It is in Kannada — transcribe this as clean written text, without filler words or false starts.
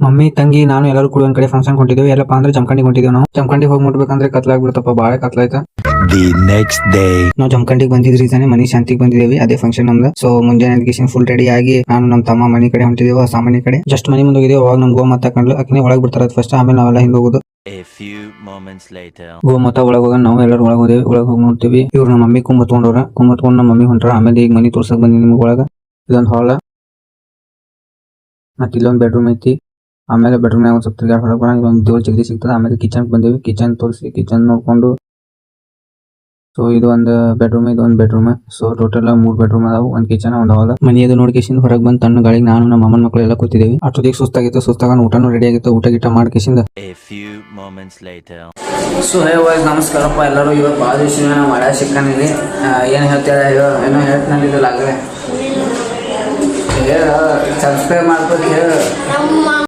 ಮಮ್ಮಿ ತಂಗಿ ನಾನು ಎಲ್ಲರೂ ಕೂಡ ಒಂದ್ ಕಡೆ ಫಂಕ್ಷನ್ ಕೊಂಡಿದ್ದೇವೆ. ಎಲ್ಲಪ್ಪ ಅಂದ್ರೆ ಜಮಖಂಡಿಗೆ ಹೊಂಟಿದ್ದೇವೆ. ನಾವು ಜಮಖಂಡಿಗೆ ಹೋಗಿ ಮುಟ್ಬೇಕಂದ್ರೆ ಕತ್ಲಾಗ್ಬಿಡ್ತಪ್ಪ, ಬಾಳ ಕತ್ಲಾಯ್ತ. The next day. ನಾವು ಜಮಖಂಡಿಗೆ ಬಂದಿದ್ರಿ ತಾನೆ, ಮನಿ ಶಾಂತಿಗೆ ಬಂದಿದ್ದೇವೆ. ಅದೇ ಫಂಕ್ಷನ್ ನಮ್ದು. ಸೊ ಮುಂಜಾನೆ ಫುಲ್ ರೆಡಿ ಆಗಿ ನಾನು ನಮ್ಮ ತಮ್ಮ ಮನಿ ಕಡೆ ಹೊಂಟಿದ್ದೇವೆ, ಹೊಸ ಮನಿ ಕಡೆ. ಜಸ್ಟ್ ಮನಿ ಮುಂದೆ ಹೋಗಿದ್ದೇವೆ. ಅವಾಗ ನಮ್ ಗೋಮಾತ ಕಂಡ್ಲು. ಅಕ್ಕಿನೇ ಒಳಗ್ ಬಿಡ್ತಾರ ಫಸ್ಟ್, ಆಮೇಲೆ ನಾವೆಲ್ಲ ಹಿಂದೆ ಹೋಗುದು. A few moments later. ಗೋಮಾತ ಒಳಗ್ ಹೋಗ ನಾವು ಎಲ್ಲರೂ ಒಳಗ್ ಹೋದೇವಿ. ಒಳಗ್ ಹೋಗಿ ನೋಡ್ತೀವಿ, ಇವ್ರು ನಮ್ಮ ಮಮ್ಮಿ ಕುಂಬತ್ಕೊಂಡವ್ರ. ಕುಂಬತ್ಕೊಂಡ್ ನಮ್ಮ ಮಮ್ಮಿ ಹೊಂಟಾರ. ಆಮೇಲೆ ಈಗ ಮನಿ ತೋರ್ಸಕ್ ಬಂದಿ ನಿಮ್ಗೆ ಒಳಗ. ಇದೊಂದು ಹಾಲ್, ಮತ್ತೆ ಇಲ್ಲೊಂದು ಬೆಡ್ರೂಮ್ ಐತಿ. ಆಮೇಲೆ ಬೆಡ್ರೂಮ್ ನಾಗ ಒಂದ್ ಸ್ವಲ್ಪ ತಿರ್ಗಾಡ್ ಹೊರಗೆ ಬರೋಣ. ಒಂದು ದೇವ್ರ ಜಗದಿ ಸಿಗ್ತದೆ. ಆಮೇಲೆ ಕಿಚನ್ ಬಂದೇವಿ. ಕಿಚನ್ ತೋರಿಸಿ ಕಿಚನ್ ನೋಡ್ಕೊಂಡು, ಸೊ ಇದು ಒಂದು ಬೆಡ್ರೂಮ್, ಇದು ಒಂದು ಬೆಡ್ರೂಮ್. ಸೊ ಟೋಟಲ್ 3 ಬೆಡ್ರೂಮ್ ಅದಾವು, ಒಂದ್ ಕಿಚನ್, ಒಂದ್ ಹಾಲ್. ಮನೆಯದು ನೋಡ್ಕೇಸಿಂದ ಹೊರಗೆ ಬಂದ್ ತಣ್ಣ ಗಾಳಿಗೆ ನಾನು ನಮ್ಮ ಅಮ್ಮನ ಮಕ್ಕಳು ಎಲ್ಲ ಕೂತಿದ್ದೇವೆ. ಅಷ್ಟೊತ್ತಿಗೆ ಸುಸ್ತಾಗಿತ್ತು. ಸುಸ್ತಾಗ ಊಟನೂ ರೆಡಿ ಆಗಿತ್ತು. ಊಟ ಗಿಟ ಮಾಡ್ಕೇಸಿಂದ A few moments later. So ನಮಸ್ಕಾರಪ್ಪ ಎಲ್ಲರೂ. ಇವಾಗ ಭಾಳ ದಿವಸ ಮಳೆ ಸಿಕ್ಕನಿದೆ. ಏನು ಹೇಳ್ತೀರಾ? ಏನೋ ಹೇಳ್ತಾನಿದ್ದಿಲ್ಲ ಆಗಲೇ. ಸಬ್ಸ್ಕ್ರೈಬ್ ಮಾಡ್ಬೇಕು ಹೇಳು.